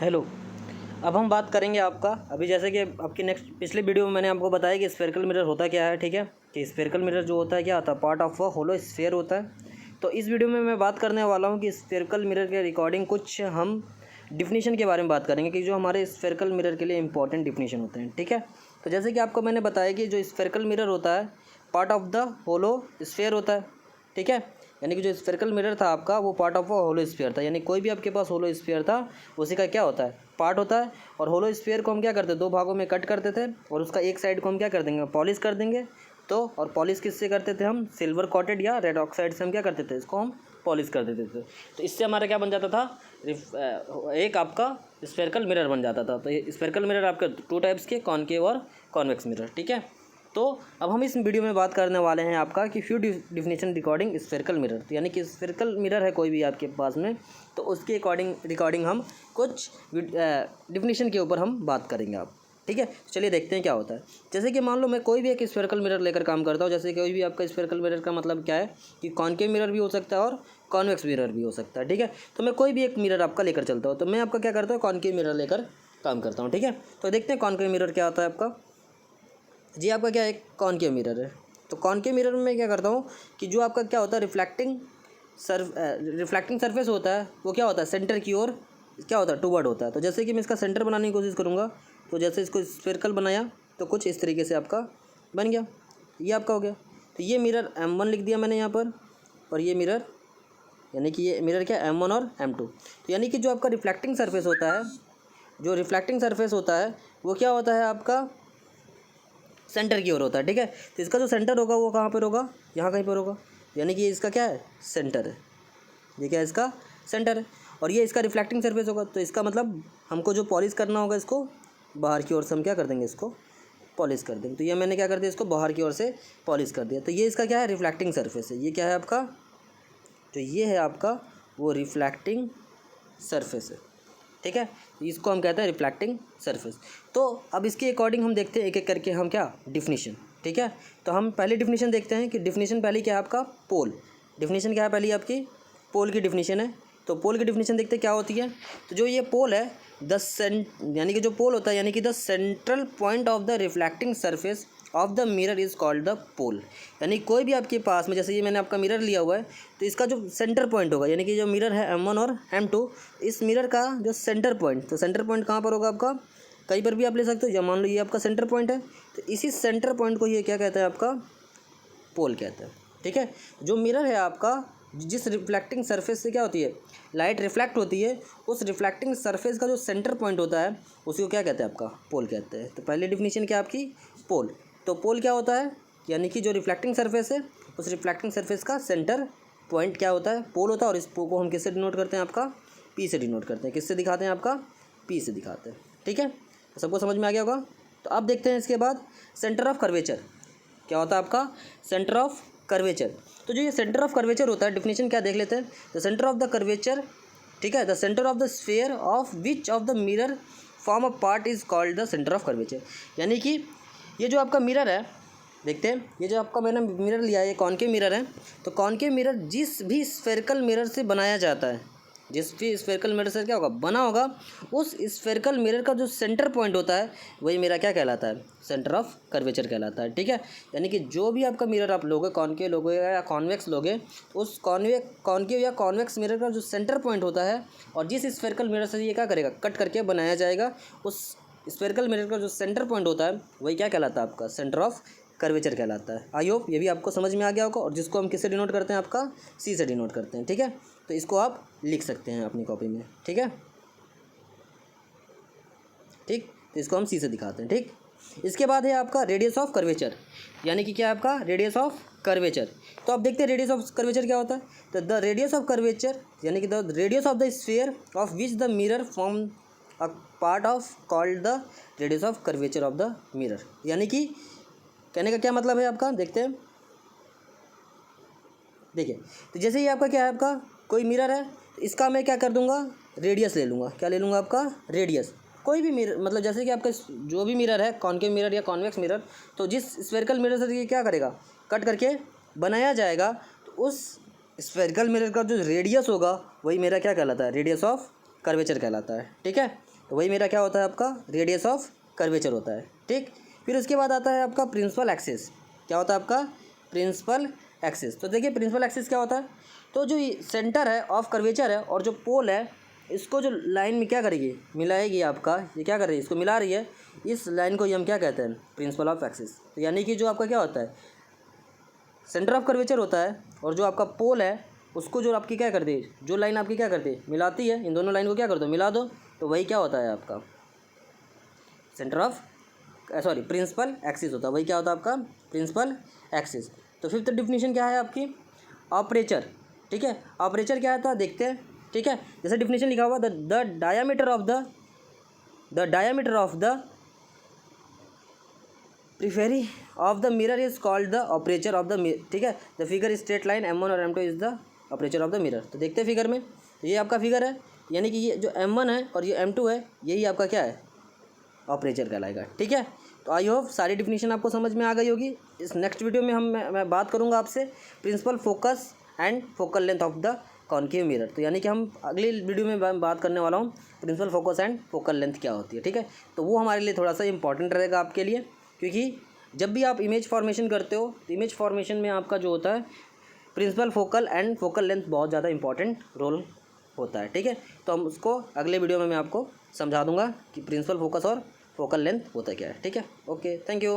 Hello. अब हम बात करेंगे आपका अभी जैसे कि आपकी नेक्स्ट पिछले वीडियो में मैंने आपको बताया कि स्फेरिकल मिरर होता क्या है। ठीक है, कि स्फेरिकल मिरर जो होता है क्या होता है, part of a hollow sphere होता है। तो इस वीडियो में मैं बात करने वाला हूँ कि स्फेरिकल मिरर के रिकॉर्डिंग कुछ हम डिफिनीशन के बारे में बात करेंगे कि जो हमारे स्फेरिकल मिरर के लिए इंपॉर्टेंट डिफिनीशन होते हैं। ठीक है, तो जैसे कि आपको मैंने बताया कि जो स्फेरिकल मिरर होता है part of the hollow sphere होता है। ठीक है, यानी कि जो स्फेरिकल मिरर था आपका वो part of a hollow sphere था, यानी कोई भी आपके पास होलो स्फीयर था उसी का क्या होता है, पार्ट होता है। और होलो स्फीयर को हम क्या करते, दो भागों में कट करते थे और उसका एक साइड को हम क्या कर देंगे, पॉलिश कर देंगे। तो और पॉलिश किससे करते थे हम, सिल्वर कॉटेड या रेड ऑक्साइड से हम क्या करते थे, इसको हम पॉलिश कर देते थे। तो इससे हमारा क्या बन जाता था, एक आपका स्फेरिकल मिरर बन जाता था। तो ये स्फेरिकल मिरर आपके टू टाइप्स के, कॉनकेव और कॉन्वेक्स मिरर। ठीक है, तो अब हम इस वीडियो में बात करने वाले हैं आपका कि few definition recording spherical mirror. तो यानी कि स्फेरिकल मिरर है कोई भी आपके पास में, तो उसके रिकॉर्डिंग हम कुछ डिफिनेशन के ऊपर हम बात करेंगे आप। ठीक है, चलिए देखते हैं क्या होता है। जैसे कि मान लो मैं कोई भी एक स्फेरिकल मिरर लेकर काम करता हूँ। जैसे कोई भी आपका स्फेरिकल मिरर का मतलब क्या है कि कॉनकेव मिरर भी हो सकता है और कॉन्वेक्स मिरर भी हो सकता है। ठीक है, तो मैं कोई भी एक मिरर आपका लेकर चलता हूँ, तो मैं आपका क्या करता हूँ, कॉनकेव मिरर लेकर काम करता हूँ। ठीक है, तो देखते हैं कॉनकेव मिरर क्या होता है आपका। जी आपका क्या एक कॉनकेव मिरर है। तो कॉनकेव मिरर में मैं क्या करता हूँ कि जो आपका क्या होता है रिफ्लेक्टिंग सरफेस होता है वो क्या होता है, सेंटर की ओर क्या होता है, टूवर्ड होता है। तो जैसे कि मैं इसका सेंटर बनाने की कोशिश करूँगा, तो जैसे इसको स्फेरिकल बनाया तो कुछ इस तरीके से आपका बन गया, ये आपका हो गया। तो ये मिरर M1 लिख दिया मैंने यहाँ पर, और ये मिरर यानी कि ये मिरर क्या M1 और M2। तो यानी कि जो आपका रिफ्लेक्टिंग सरफेस होता है, जो रिफ्लेक्टिंग सरफेस होता है वो क्या होता है आपका सेंटर की ओर होता है। ठीक है, तो इसका जो सेंटर होगा वो कहाँ पर होगा, यहाँ कहीं पर होगा। यानी कि इसका क्या है, सेंटर है। ये क्या है, इसका सेंटर है। और ये इसका रिफ्लेक्टिंग सरफेस होगा, तो इसका मतलब हमको जो पॉलिश करना होगा इसको बाहर की ओर से हम क्या कर देंगे, इसको पॉलिश कर देंगे। तो ये मैंने क्या कर दिया, इसको बाहर की ओर से पॉलिश कर दिया। तो ये इसका क्या है, रिफ्लेक्टिंग सरफेस है। ये क्या है आपका, तो ये है आपका वो रिफ्लेक्टिंग सरफेस है। ठीक है, इसको हम कहते हैं रिफ्लेक्टिंग सरफेस। तो अब इसके अकॉर्डिंग हम देखते हैं एक एक करके हम क्या डिफिनीशन। ठीक है, तो हम पहले डिफिनीशन देखते हैं कि डिफिनीशन पहली क्या है आपका, पोल। डिफिनीशन क्या है पहली आपकी, पोल की डिफिनीशन है। तो पोल की डिफिनीशन देखते हैं क्या होती है। तो जो ये पोल है यानी कि जो पोल होता है यानी कि the central point of the reflecting surface of the mirror is called the pole. यानी कोई भी आपके पास में, जैसे ये मैंने आपका मिरर लिया हुआ है, तो इसका जो सेंटर पॉइंट होगा, यानी कि जो मिरर है M1 और M2, इस मिरर का जो सेंटर पॉइंट, तो सेंटर पॉइंट कहाँ पर होगा आपका, कहीं पर भी आप ले सकते हो। या मान लो ये आपका सेंटर पॉइंट है, तो इसी सेंटर पॉइंट को ये क्या कहता है आपका, पोल कहता है। ठीक है, जो मिरर है आपका, जिस रिफ्लेक्टिंग सरफेस से क्या होती है, लाइट रिफ्लेक्ट होती है, उस रिफ्लेक्टिंग सरफेस का जो सेंटर पॉइंट होता है उसी को क्या कहते हैं आपका, पोल कहते हैं। तो पहली डिफिनीशन क्या आपकी, पोल। तो पोल क्या होता है, यानी कि जो रिफ्लेक्टिंग सरफेस है उस रिफ्लेक्टिंग सरफेस का सेंटर पॉइंट क्या होता है, पोल होता है। और इस को हम किससे डिनोट करते हैं आपका, पी से डिनोट करते हैं। किससे दिखाते हैं आपका, पी से दिखाते हैं। ठीक है, तो सबको समझ में आ गया होगा। तो अब देखते हैं इसके बाद सेंटर ऑफ कर्वेचर क्या होता है आपका, सेंटर ऑफ कर्वेचर। तो जो ये सेंटर ऑफ कर्वेचर होता है, डिफिनीशन क्या देख लेते हैं। The centre of the curvature, ठीक है, the centre of the sphere of which of the mirror form a part is called the centre of curvature. यानी कि ये जो आपका मिरर है, देखते हैं ये जो आपका मैंने मिरर लिया है, ये कॉनकेव मिरर है। तो कॉनकेव मिरर जिस भी स्फेरिकल मिरर से बनाया जाता है, जिस भी स्फेरिकल मिरर से क्या होगा, बना होगा, उस स्फेरिकल मिरर का जो सेंटर पॉइंट होता है वही मेरा क्या कहलाता है, सेंटर ऑफ कर्वेचर कहलाता है। ठीक है, यानी कि जो भी आपका मिरर आप लोगे, कॉनकेव लोगे या कॉन्वेक्स लोगे, उस कॉनकेव या कॉन्वेक्स मिरर का जो सेंटर पॉइंट होता है और जिस स्फेरिकल मिरर से ये क्या करेगा, कट करके बनाया जाएगा, उस स्फेरिकल मिरर का जो सेंटर पॉइंट होता है वही क्या कहलाता है आपका, सेंटर ऑफ कर्वेचर कहलाता है। आई होप ये भी आपको समझ में आ गया होगा। और जिसको हम किससे डिनोट करते हैं, आपका सी से डिनोट करते हैं। ठीक है, तो इसको आप लिख सकते हैं अपनी कॉपी में। ठीक है, ठीक, तो इसको हम सी से दिखाते हैं। ठीक, इसके बाद है आपका रेडियस ऑफ कर्वेचर, यानी कि क्या है आपका, रेडियस ऑफ कर्वेचर। तो आप देखते हैं रेडियस ऑफ कर्वेचर क्या होता है। तो द रेडियस ऑफ कर्वेचर यानी कि the radius of the sphere of which the mirror form a part of called the radius of curvature of the mirror. यानी कि कहने का क्या मतलब है आपका, देखते हैं। देखिए, तो जैसे ही आपका क्या है, आपका कोई मिरर है, तो इसका मैं क्या कर दूंगा, रेडियस ले लूँगा। क्या ले लूँगा, आपका रेडियस। कोई भी मिरर, मतलब जैसे कि आपका जो भी मिरर है, कॉनकेव मिरर या कॉन्वेक्स मिरर, तो जिस स्फेरिकल मिरर से ये क्या करेगा, कट करके बनाया जाएगा, तो उस स्फेरिकल मिरर का जो रेडियस होगा वही मेरा क्या कहलाता है, रेडियस ऑफ कर्वेचर कहलाता है। ठीक है, तो वही मेरा क्या होता है आपका रेडियस ऑफ कर्वेचर होता है। ठीक, फिर उसके बाद आता है आपका प्रिंसिपल एक्सिस। क्या होता है आपका प्रिंसिपल एक्सिस। तो देखिए प्रिंसिपल एक्सिस क्या होता है, तो जो सेंटर है ऑफ कर्वेचर है और जो पोल है इसको जो लाइन में क्या करेगी मिलाएगी आपका, ये क्या कर रही है इसको मिला रही है, इस लाइन को ये हम क्या कहते हैं प्रिंसिपल ऑफ एक्सिस। तो यानी कि जो आपका क्या होता है सेंटर ऑफ कर्वेचर होता है और जो आपका पोल है उसको जो आपकी क्या करती है, जो लाइन आपकी क्या करती है मिलाती है, इन दोनों लाइन को क्या कर दो मिला दो, तो वही क्या होता है आपका centre of sorry principal axis होता है। वही क्या होता है आपका प्रिंसिपल एक्सिस। तो फिफ्थ डिफिनीशन क्या है आपकी ऑपरेचर। ठीक है, ऑपरेचर क्या था देखते हैं। ठीक है, जैसे डिफिनीशन लिखा हुआ the diameter of the periphery of the mirror is called the aperture of the mirror. ठीक है, the figure straight line m1 और m2 is the aperture of the mirror. तो देखते हैं फिगर में, ये आपका फिगर है, यानी कि ये जो m1 है और ये m2 है यही आपका क्या है ऑपरेचर कहलाएगा। ठीक है, तो आई होप सारी डिफिनीशन आपको समझ में आ गई होगी। इस नेक्स्ट वीडियो में मैं बात करूँगा आपसे principal focus and focal length of the concave mirror. तो यानी कि हम अगली वीडियो में बात करने वाला हूँ principal focus and focal length क्या होती है। ठीक है, तो वो हमारे लिए थोड़ा सा इंपॉर्टेंट रहेगा आपके लिए, क्योंकि जब भी आप इमेज फॉर्मेशन करते हो तो इमेज फॉर्मेशन में आपका जो होता है principal focal and focal length बहुत ज़्यादा इंपॉर्टेंट रोल होता है। ठीक है, तो हम उसको अगले वीडियो में मैं आपको समझा दूंगा कि प्रिंसिपल फोकस और फोकल लेंथ होता क्या है। ठीक है, ओके, थैंक यू।